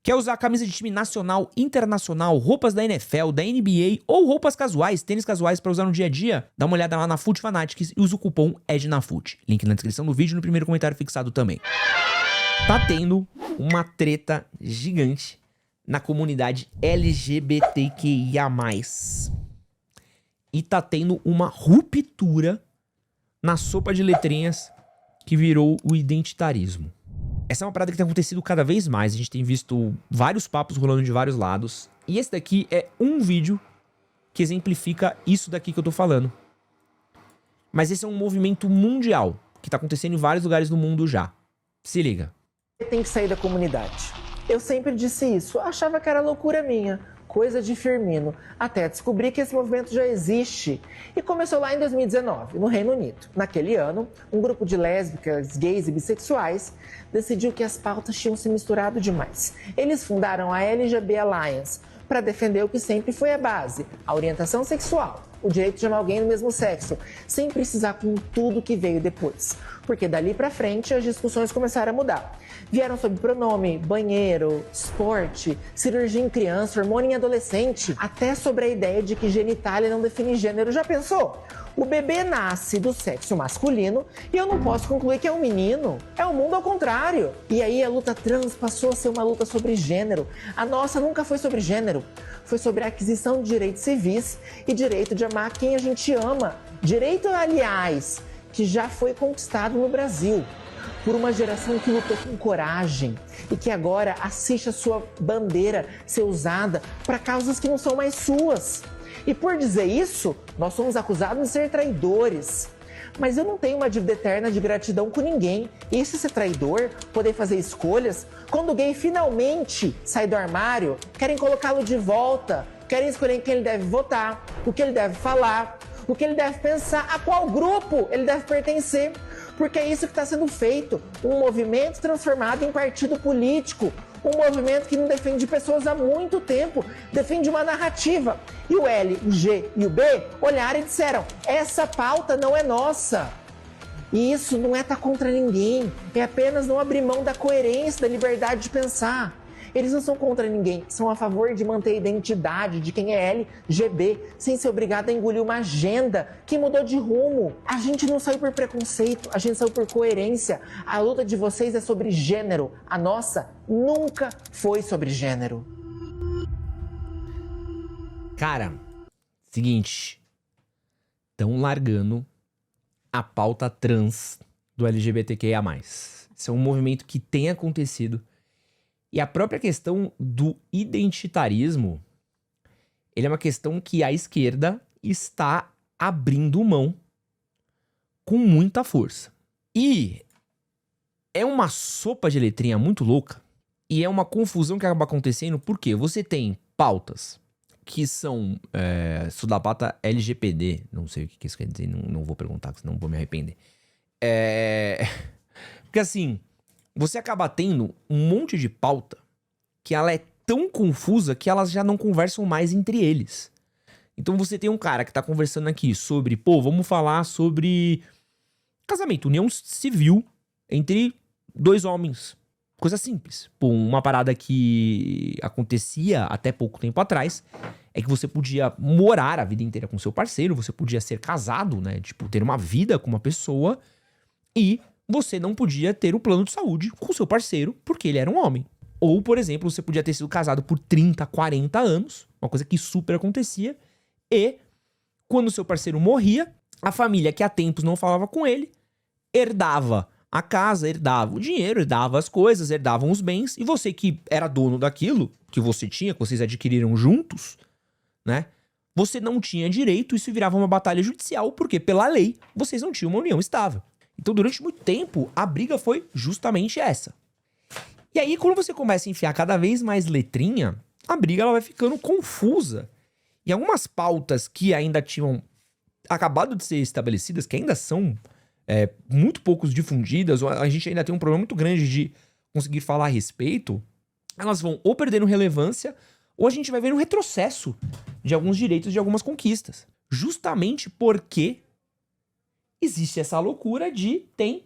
Quer usar a camisa de time nacional, internacional, roupas da NFL, da NBA ou roupas casuais, tênis casuais pra usar no dia a dia? Dá uma olhada lá na Foot Fanatics e usa o cupom EDNAFUT. Link na descrição do vídeo e no primeiro comentário fixado também. Tá tendo uma treta gigante na comunidade LGBTQIA+. E tá tendo uma ruptura na sopa de letrinhas que virou o identitarismo. Essa é uma parada que tem acontecido cada vez mais. A gente tem visto vários papos rolando de vários lados. E esse daqui é um vídeo que exemplifica isso daqui que eu tô falando. Mas esse é um movimento mundial que tá acontecendo em vários lugares do mundo já. Se liga. Tem que sair da comunidade. Eu sempre disse isso. Achava que era loucura minha. Coisa de Firmino, até descobrir que esse movimento já existe. E começou lá em 2019, no Reino Unido. Naquele ano, um grupo de lésbicas, gays e bissexuais decidiu que as pautas tinham se misturado demais. Eles fundaram a LGB Alliance para defender o que sempre foi a base, a orientação sexual, o direito de amar alguém do mesmo sexo, sem precisar com tudo que veio depois. Porque dali pra frente as discussões começaram a mudar. Vieram sobre pronome, banheiro, esporte, cirurgia em criança, hormônio em adolescente, até sobre a ideia de que genitália não define gênero. Já pensou? O bebê nasce do sexo masculino e eu não posso concluir que é um menino. É o mundo ao contrário. E aí a luta trans passou a ser uma luta sobre gênero. A nossa nunca foi sobre gênero. Foi sobre a aquisição de direitos civis e direito de amar quem a gente ama. Direito, aliás, que já foi conquistado no Brasil por uma geração que lutou com coragem e que agora assiste a sua bandeira ser usada para causas que não são mais suas. E por dizer isso, nós somos acusados de ser traidores. Mas eu não tenho uma dívida eterna de gratidão com ninguém. E se ser traidor, poder fazer escolhas, quando o gay finalmente sai do armário, querem colocá-lo de volta, querem escolher quem ele deve votar, o que ele deve falar, o que ele deve pensar, a qual grupo ele deve pertencer. Porque é isso que está sendo feito, um movimento transformado em partido político, um movimento que não defende pessoas há muito tempo, defende uma narrativa. E o L, o G e o B olharam e disseram, essa pauta não é nossa. E isso não é estar contra ninguém, é apenas não abrir mão da coerência, da liberdade de pensar. Eles não são contra ninguém, são a favor de manter a identidade de quem é LGB, sem ser obrigado a engolir uma agenda que mudou de rumo. A gente não saiu por preconceito, a gente saiu por coerência. A luta de vocês é sobre gênero, a nossa nunca foi sobre gênero. Cara, seguinte, estão largando a pauta trans do LGBTQIA+. Isso é um movimento que tem acontecido. E a própria questão do identitarismo, ele é uma questão que a esquerda está abrindo mão com muita força. E é uma sopa de letrinha muito louca e é uma confusão que acaba acontecendo porque você tem pautas que são sudapata LGPD, não sei o que isso quer dizer, não vou perguntar, senão vou me arrepender. Porque assim, você acaba tendo um monte de pauta que ela é tão confusa que elas já não conversam mais entre eles. Então você tem um cara que tá conversando aqui sobre, pô, vamos falar sobre casamento, união civil entre dois homens. Coisa simples. Pô, uma parada que acontecia até pouco tempo atrás é que você podia morar a vida inteira com seu parceiro, você podia ser casado, né? Tipo, ter uma vida com uma pessoa e você não podia ter o plano de saúde com o seu parceiro porque ele era um homem. Ou, por exemplo, você podia ter sido casado por 30, 40 anos, uma coisa que super acontecia, e quando o seu parceiro morria, a família que há tempos não falava com ele, herdava a casa, herdava o dinheiro, herdava as coisas, herdavam os bens, e você que era dono daquilo que você tinha, que vocês adquiriram juntos, né? Você não tinha direito, isso virava uma batalha judicial, porque pela lei vocês não tinham uma união estável. Então, durante muito tempo, a briga foi justamente essa. E aí, quando você começa a enfiar cada vez mais letrinha, a briga ela vai ficando confusa. E algumas pautas que ainda tinham acabado de ser estabelecidas, que ainda são muito poucos difundidas, ou a gente ainda tem um problema muito grande de conseguir falar a respeito, elas vão ou perdendo relevância, ou a gente vai ver um retrocesso de alguns direitos, de algumas conquistas. Justamente porque existe essa loucura de tem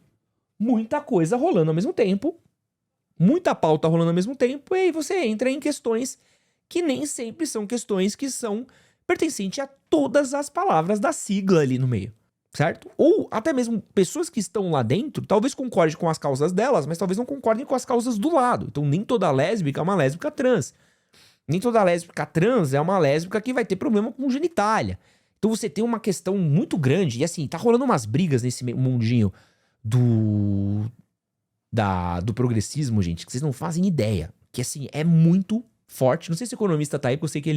muita coisa rolando ao mesmo tempo, muita pauta rolando ao mesmo tempo, e aí você entra em questões que nem sempre são questões que são pertencentes a todas as palavras da sigla ali no meio, certo? Ou até mesmo pessoas que estão lá dentro, talvez concordem com as causas delas, mas talvez não concordem com as causas do lado. Então nem toda lésbica é uma lésbica trans. Nem toda lésbica trans é uma lésbica que vai ter problema com genitália. Então você tem uma questão muito grande, e assim, tá rolando umas brigas nesse mundinho do progressismo, gente, que vocês não fazem ideia. Que assim, é muito forte. Não sei se o economista tá aí, porque eu sei que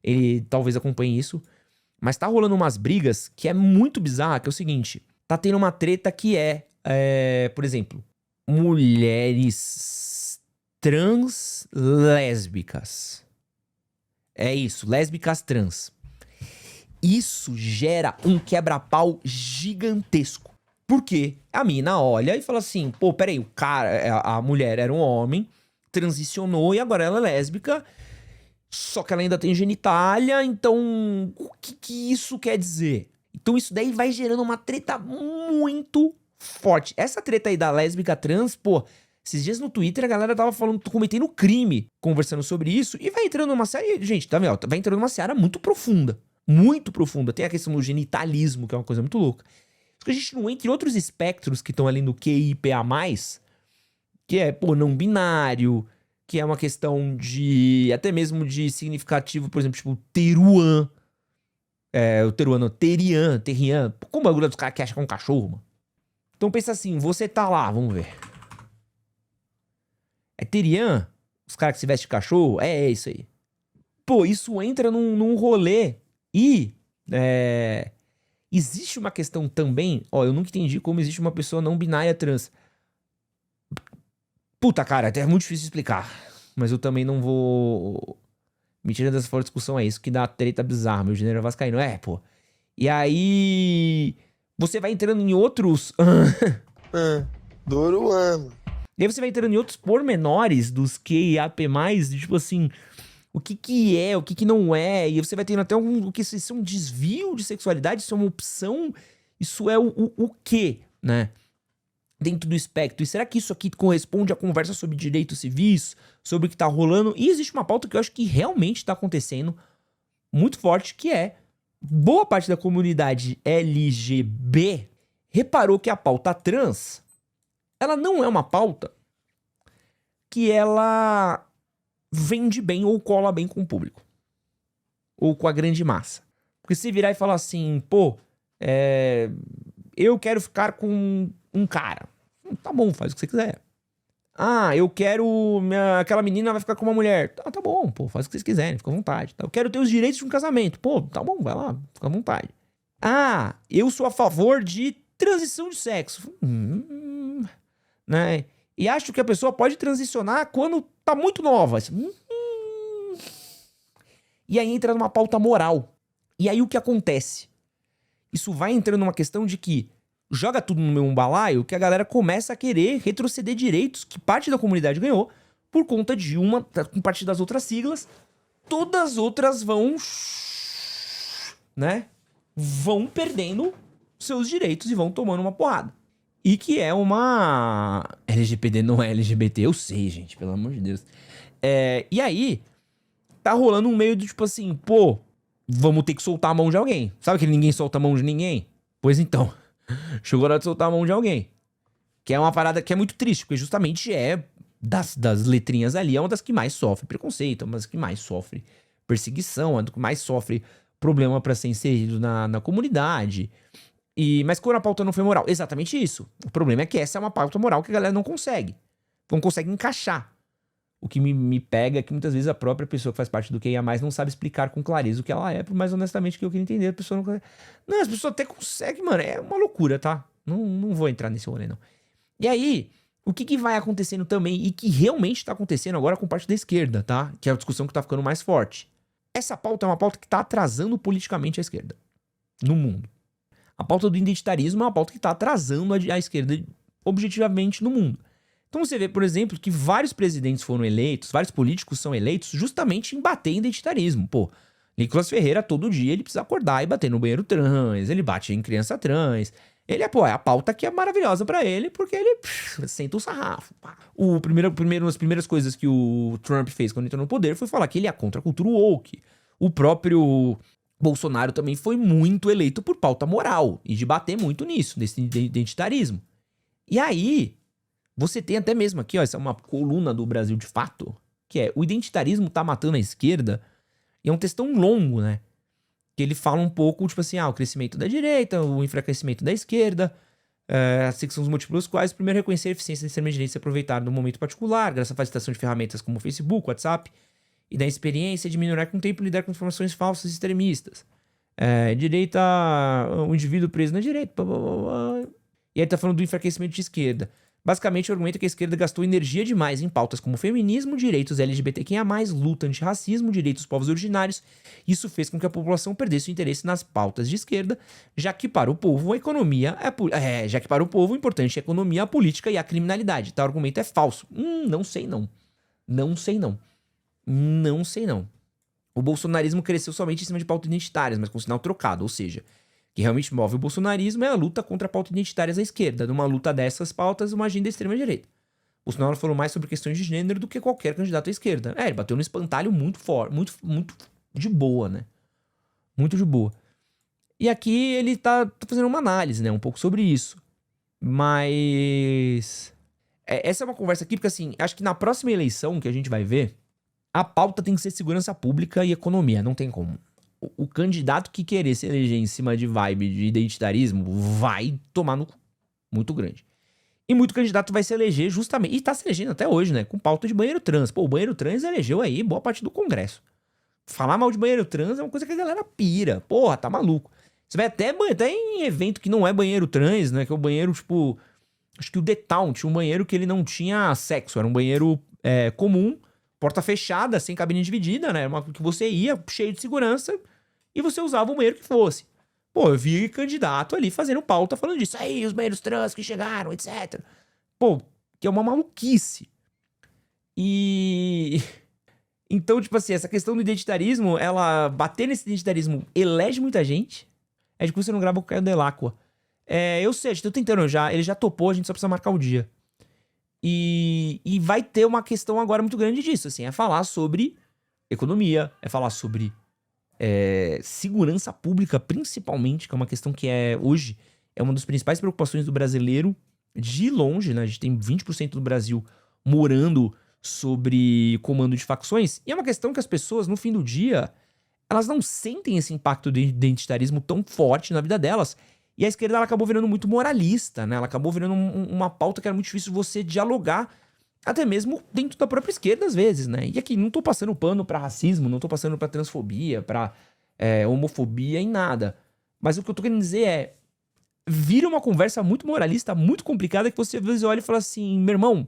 ele talvez acompanhe isso. Mas tá rolando umas brigas que é muito bizarra, que é o seguinte. Tá tendo uma treta que por exemplo, mulheres trans lésbicas. É isso, lésbicas trans. Isso gera um quebra-pau gigantesco. Por quê? A mina olha e fala assim, pô, peraí, o cara, a mulher era um homem, transicionou e agora ela é lésbica, só que ela ainda tem genitália, então o que isso quer dizer? Então isso daí vai gerando uma treta muito forte. Essa treta aí da lésbica trans, pô, esses dias no Twitter a galera tava falando, cometendo crime, conversando sobre isso, e vai entrando numa série, gente, tá vendo? Vai entrando numa seara muito profunda. Muito profunda. Tem a questão do genitalismo, que é uma coisa muito louca. A gente não entra em outros espectros que estão ali no QIPA+, que é, pô, não binário, que é uma questão de, até mesmo de significativo, por exemplo, tipo, teruan. O teruan não, terian. Como o bagulho dos caras que acham que é um cachorro, mano? Então pensa assim, você tá lá, vamos ver. É terian? Os caras que se vestem de cachorro? É isso aí. Pô, isso entra num rolê e... existe uma questão também, eu nunca entendi como existe uma pessoa não binária trans. Puta, cara, é muito difícil de explicar. Mas eu também não vou me tirar dessa fora discussão, é isso que dá treta bizarra, meu gênero é vascaíno. Pô. E aí, você vai entrando em outros... Doruano. E aí você vai entrando em outros pormenores dos QIAP+, de tipo assim... O que é, o que não é, e você vai tendo até o que isso é um desvio de sexualidade, isso é uma opção, isso é o quê, né? Dentro do espectro. E será que isso aqui corresponde à conversa sobre direitos civis, sobre o que tá rolando? E existe uma pauta que eu acho que realmente tá acontecendo muito forte, que é boa parte da comunidade LGB reparou que a pauta trans, ela não é uma pauta que ela... vende bem ou cola bem com o público. Ou com a grande massa. Porque se virar e falar assim, pô, eu quero ficar com um cara. Tá bom, faz o que você quiser. Eu quero... aquela menina vai ficar com uma mulher. Tá bom, pô, faz o que vocês quiserem, fica à vontade. Eu quero ter os direitos de um casamento. Pô, tá bom, vai lá, fica à vontade. Eu sou a favor de transição de sexo. Né? E acho que a pessoa pode transicionar quando tá muito nova. E aí entra numa pauta moral. E aí o que acontece? Isso vai entrando numa questão de que joga tudo no mesmo balaio, que a galera começa a querer retroceder direitos que parte da comunidade ganhou por conta de com parte das outras siglas. Todas as outras vão, né? Vão perdendo seus direitos e vão tomando uma porrada. E que é uma... LGPD não é LGBT, eu sei, gente, pelo amor de Deus. E aí, tá rolando um meio de tipo assim, pô, vamos ter que soltar a mão de alguém. Sabe que ninguém solta a mão de ninguém? Pois então, chegou a hora de soltar a mão de alguém. Que é uma parada que é muito triste, porque justamente das letrinhas ali, é uma das que mais sofre preconceito, é uma das que mais sofre perseguição, é uma das que mais sofre problema pra ser inserido na comunidade. Mas quando a pauta não foi moral, exatamente isso. O problema é que essa é uma pauta moral que a galera não consegue encaixar. O que me pega é que muitas vezes a própria pessoa que faz parte do QIA+, não sabe explicar com clareza o que ela é, mas honestamente que eu queria entender, a pessoa não consegue. Não, as pessoas até conseguem, mano, é uma loucura, tá? Não vou entrar nesse rolê, não. E aí, o que vai acontecendo também, e que realmente tá acontecendo agora com parte da esquerda, tá? Que é a discussão que tá ficando mais forte. Essa pauta é uma pauta que tá atrasando politicamente a esquerda no mundo. A pauta do identitarismo é uma pauta que está atrasando a esquerda objetivamente no mundo. Então você vê, por exemplo, que vários presidentes foram eleitos, vários políticos são eleitos justamente em bater em identitarismo. Pô, Nicolas Ferreira todo dia ele precisa acordar e bater no banheiro trans, ele bate em criança trans, Ele é a pauta que é maravilhosa pra ele, porque ele senta o sarrafo. Pá. Uma das primeiras coisas que o Trump fez quando entrou no poder foi falar que ele é contra a cultura woke. O próprio Bolsonaro também foi muito eleito por pauta moral e de bater muito nisso, nesse identitarismo. E aí, você tem até mesmo aqui, ó, essa é uma coluna do Brasil de Fato, que é o identitarismo tá matando a esquerda, e é um textão longo, né? Que ele fala um pouco, tipo assim, o crescimento da direita, o enfraquecimento da esquerda, assim que são os motivos pelos quais, primeiro, reconhecer a eficiência da extrema-direita se aproveitar do momento particular, graças à facilitação de ferramentas como o Facebook, WhatsApp, e da experiência de minorar com o tempo e lidar com informações falsas e extremistas. Direita, o indivíduo preso na direita, blá, blá, blá, blá. E aí tá falando do enfraquecimento de esquerda. Basicamente, o argumento é que a esquerda gastou energia demais em pautas como feminismo, direitos LGBTQIA+, luta antirracismo, direitos dos povos originários. Isso fez com que a população perdesse o interesse nas pautas de esquerda, já que para o povo a economia já que para o povo o importante é a economia, a política e a criminalidade. Tal argumento é falso. Não sei não. Não sei não. Não sei não. O bolsonarismo cresceu somente em cima de pautas identitárias, mas com sinal trocado, ou seja, o que realmente move o bolsonarismo é a luta contra pautas identitárias à esquerda. Numa luta dessas pautas, uma agenda extrema-direita. O Bolsonaro falou mais sobre questões de gênero do que qualquer candidato à esquerda. Ele bateu no espantalho muito forte, muito de boa, né? Muito de boa. E aqui ele tá fazendo uma análise, né? Um pouco sobre isso. Mas... essa é uma conversa aqui, porque assim, acho que na próxima eleição que a gente vai ver, a pauta tem que ser segurança pública e economia, não tem como. O candidato que querer se eleger em cima de vibe de identitarismo vai tomar no cu. Muito grande. E muito candidato vai se eleger justamente, e tá se elegendo até hoje, né? Com pauta de banheiro trans. Pô, o banheiro trans elegeu aí boa parte do Congresso. Falar mal de banheiro trans é uma coisa que a galera pira. Porra, tá maluco. Você vai até em evento que não é banheiro trans, né? Que é o banheiro, tipo... Acho que o The Town tinha um banheiro que ele não tinha sexo. Era um banheiro comum, porta fechada, sem cabine dividida, né? Uma que você ia, cheio de segurança, e você usava o banheiro que fosse. Pô, eu vi candidato ali fazendo pauta falando disso. Aí, os banheiros trans que chegaram, etc. Pô, que é uma maluquice. E... Então, tipo assim, essa questão do identitarismo, ela bater nesse identitarismo elege muita gente. É de que você não grava com o Caio Delacqua. Eu sei, tô tentando já. Ele já topou, a gente só precisa marcar o dia. E vai ter uma questão agora muito grande disso, assim. É falar sobre economia, é falar sobre segurança pública, principalmente, que é uma questão que hoje é uma das principais preocupações do brasileiro, de longe, né? A gente tem 20% do Brasil morando sobre comando de facções, e é uma questão que as pessoas, no fim do dia, elas não sentem esse impacto do identitarismo tão forte na vida delas. E a esquerda, ela acabou virando muito moralista, né? Ela acabou virando uma pauta que era muito difícil você dialogar, até mesmo dentro da própria esquerda, às vezes, né? E aqui, não tô passando pano pra racismo, não tô passando pra transfobia, pra homofobia, em nada. Mas o que eu tô querendo dizer vira uma conversa muito moralista, muito complicada, que você às vezes olha e fala assim, meu irmão,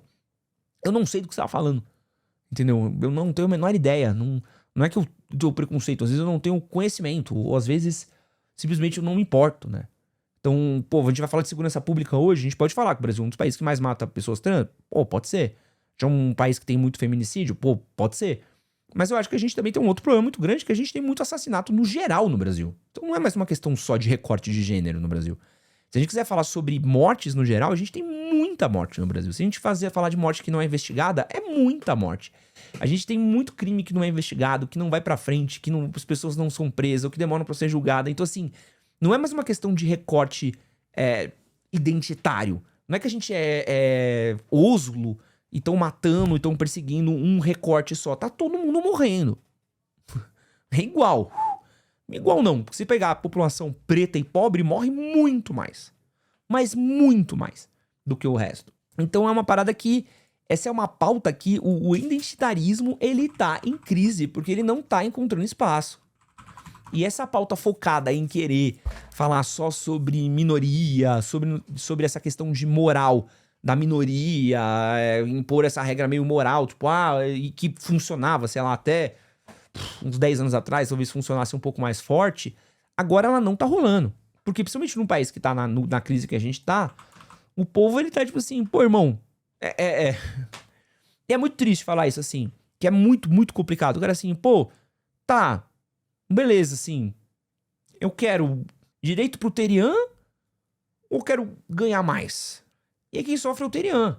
eu não sei do que você tá falando, entendeu? Eu não tenho a menor ideia, não é que eu tenho preconceito, às vezes eu não tenho conhecimento, ou às vezes simplesmente eu não me importo, né? Então, pô, a gente vai falar de segurança pública hoje, a gente pode falar que o Brasil é um dos países que mais mata pessoas trans, pô, pode ser. Já é um país que tem muito feminicídio, pô, pode ser. Mas eu acho que a gente também tem um outro problema muito grande, que a gente tem muito assassinato no geral no Brasil. Então não é mais uma questão só de recorte de gênero no Brasil. Se a gente quiser falar sobre mortes no geral, a gente tem muita morte no Brasil. Se a gente falar de morte que não é investigada, é muita morte. A gente tem muito crime que não é investigado, que não vai pra frente, que as pessoas não são presas, ou que demoram pra ser julgada. Então, assim, não é mais uma questão de recorte identitário. Não é que a gente é Oslo e estão matando e estão perseguindo um recorte só. Tá todo mundo morrendo. É igual. Igual não, porque se pegar a população preta e pobre, morre muito mais. Mas muito mais do que o resto. Então é uma parada que... Essa é uma pauta que o identitarismo, ele tá em crise, porque ele não tá encontrando espaço. E essa pauta focada em querer falar só sobre minoria, sobre essa questão de moral da minoria, impor essa regra meio moral, tipo, e que funcionava, sei lá, até uns 10 anos atrás, talvez funcionasse um pouco mais forte, agora ela não tá rolando. Porque principalmente num país que tá na crise que a gente tá, o povo, ele tá tipo assim, pô, irmão, é muito triste falar isso assim, que é muito, muito complicado. O cara assim, pô, tá, beleza, assim, eu quero direito pro Terian ou quero ganhar mais? E aí quem sofre é o Terian,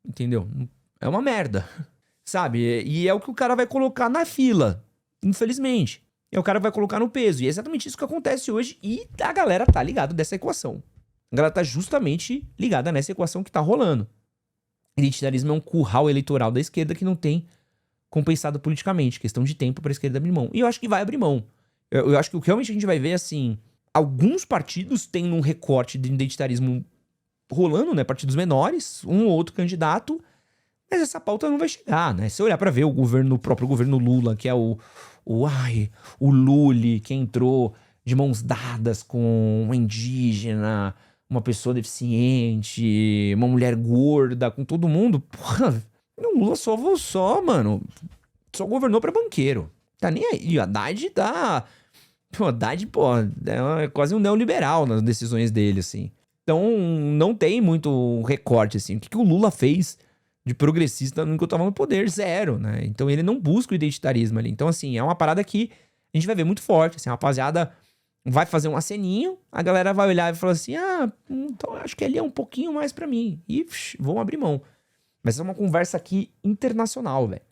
entendeu? É uma merda, sabe? E é o que o cara vai colocar na fila, infelizmente. É o cara vai colocar no peso. E é exatamente isso que acontece hoje. E a galera tá ligada dessa equação. A galera tá justamente ligada nessa equação que tá rolando. Identitarismo é um curral eleitoral da esquerda que não tem compensado politicamente. Questão de tempo pra esquerda abrir mão. E eu acho que vai abrir mão. Eu acho que o que realmente a gente vai ver, assim... Alguns partidos têm um recorte de identitarismo rolando, né? Partidos menores, um ou outro candidato... Mas essa pauta não vai chegar, né? Se eu olhar pra ver o próprio governo Lula, que é o Lully, que entrou de mãos dadas com um indígena, uma pessoa deficiente, uma mulher gorda, com todo mundo. Porra, o Lula só governou pra banqueiro. Tá nem aí. O Haddad tá... O Haddad, pô, é quase um neoliberal nas decisões dele, assim. Então, não tem muito recorte, assim. O que o Lula fez de progressista enquanto tava no poder? Zero, né? Então ele não busca o identitarismo ali. Então, assim, é uma parada que a gente vai ver muito forte, assim, a rapaziada vai fazer um aceninho, a galera vai olhar e falar assim, então acho que ali é um pouquinho mais pra mim. E vão abrir mão. Mas é uma conversa aqui internacional, velho.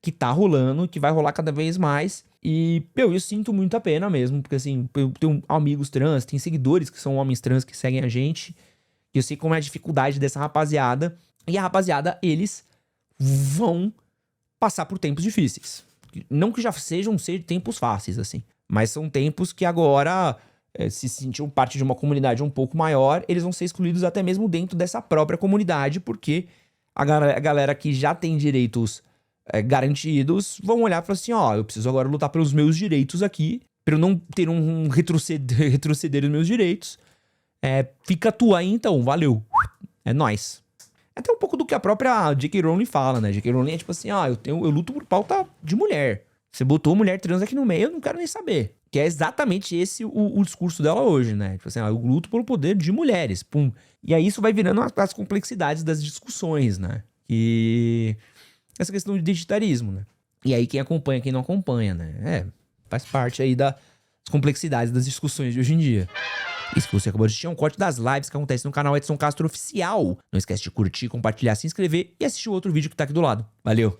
Que tá rolando, que vai rolar cada vez mais. E, eu sinto muito a pena mesmo, porque assim, eu tenho amigos trans, tem seguidores que são homens trans que seguem a gente. E eu sei como é a dificuldade dessa rapaziada. E a rapaziada, eles vão passar por tempos difíceis. Não que já sejam tempos fáceis, assim. Mas são tempos que agora, se sentiam parte de uma comunidade um pouco maior, eles vão ser excluídos até mesmo dentro dessa própria comunidade, porque a galera que já tem direitos garantidos vão olhar e falar assim, eu preciso agora lutar pelos meus direitos aqui, pra eu não ter um retroceder os meus direitos. Fica tu aí então, valeu. É nóis. Até um pouco do que a própria J.K. Rowling fala, né? J.K. Rowling é tipo assim, eu luto por pauta de mulher. Você botou mulher trans aqui no meio, eu não quero nem saber. Que é exatamente esse o discurso dela hoje, né? Tipo assim, eu luto pelo poder de mulheres, pum. E aí isso vai virando as complexidades das discussões, né? E essa questão de identitarismo, né? E aí quem acompanha, quem não acompanha, né? Faz parte aí das complexidades das discussões de hoje em dia. Isso que você acabou de assistir é um corte das lives que acontece no canal Edson Castro Oficial. Não esquece de curtir, compartilhar, se inscrever e assistir o outro vídeo que tá aqui do lado. Valeu!